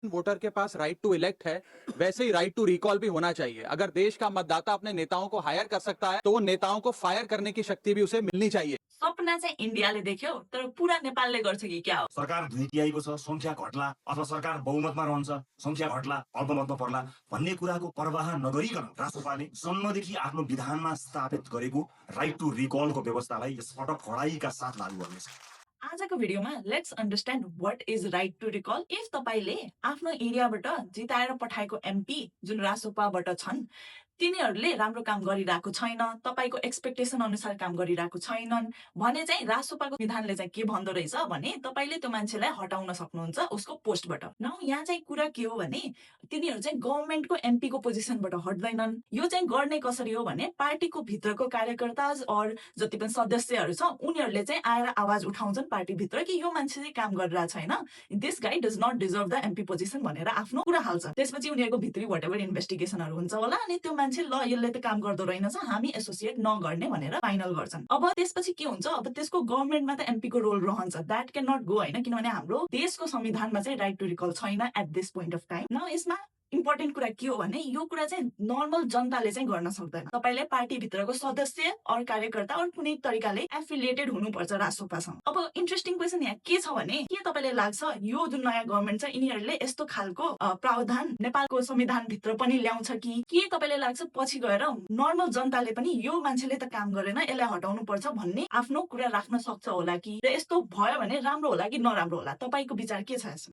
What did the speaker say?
Voter के pass right two elect है, वैसे ही राइट टू रिकॉल भी होना चाहिए। अगर देश का मतदाता अपने नेताओं को हायर कर सकता है, तो वो नेताओं को फायर करने की शक्ति भी उसे मिलनी चाहिए। सपना चाहिँ इन्डियाले देख्यो तर पुरा नेपालले गर्छ कि क्या हो? सरकार दुईटियाइको छ, संख्या घट्ला अथवा सरकार बहुमतमा रहन्छ, संख्या घट्ला अल्पमतमा पर्ला भन्ने कुराको पर्वाह नगरिकन राष्ट्रपाले जन्मदेखि आफ्नो विधानमा स्थापित गरेको राइट टु रिकलको व्यवस्थालाई यसपटक कडाइका साथ लागू गर्नेछ। आजको भिडियोमा let's understand what is right to recall. If तपाईले आफ्नो एरियाबाट जिताएर पठाएको एमपी जुन रासोपाबाट छन् तिनीहरूले राम्रो काम गरिरहेको छैन, तपाईको एक्सपेक्टेसन अनुसार काम गरिरहेको छैनन् भने चाहिँ रासोपाको विधानले चाहिँ के भन्दो रहेछ भने तपाईले त्यो मान्छेलाई हटाउन सक्नुहुन्छ उसको पोस्टबाट। नाउ यहाँ चाहिँ कुरा के हो भने तिनीहरू चाहिँ गभर्नमेन्टको एमपी को पोजिसनबाट हट्दैनन्। यो चाहिँ गर्ने कसरी हो भने पार्टीको भित्रको कार्यकर्ता और जति पनि सदस्यहरू छ उनीहरूले चाहिँ आएर आवाज उठाउँछन् पार्टी भित्र कि यो मान्छे चाहिँ काम गरिरहेको छैन, this guy does not deserve the MP position भनेर आफ्नो कुरा हाल्छ। त्यसपछि उनीहरूको भित्री व्हाटएभर इन्भेस्टिगेसनहरू हुन्छ होला अनि त्यो मान्छे ल यसले त काम गर्दो रहेनछ हामी एसोसिएट नगर्ने भनेर फाइनल गर्छन्। अब त्यसपछि के हुन्छ, अब त्यसको गभर्नमेन्टमा त एमपी को रोल रहन्छ, दैट क्यान नट गो हैन, किनभने हाम्रो देशको संविधानमा चाहिँ राइट टु रिकल छैन at this point of time. न यसमा इम्पोर्टेन्ट कुरा के हो भने यो कुरा चाहिँ नर्मल जनताले चाहिँ गर्न सक्दैन। तपाईले पार्टी भित्रको सदस्य और कार्यकर्ता और कुनै तरिकाले एफिलिएटेड हुनुपर्छ रासोपासँग। अब इन्ट्रेस्टिङ क्वेसन यहाँ के छ भने के तपाईले लाग्छ यो जुन नयाँ गभर्नमेन्ट छ यिनीहरूले यस्तो खालको प्रावधान नेपालको संविधान भित्र पनि ल्याउँछ कि के तपाईले लाग्छ पछि गएर नर्मल जनताले पनि यो मान्छेले त काम गरेन यसलाई हटाउनु पर्छ भन्ने आफ्नो कुरा राख्न सक्छ होला कि, र यस्तो भयो भने राम्रो होला कि नराम्रो होला? तपाईको विचार के छ यसमा?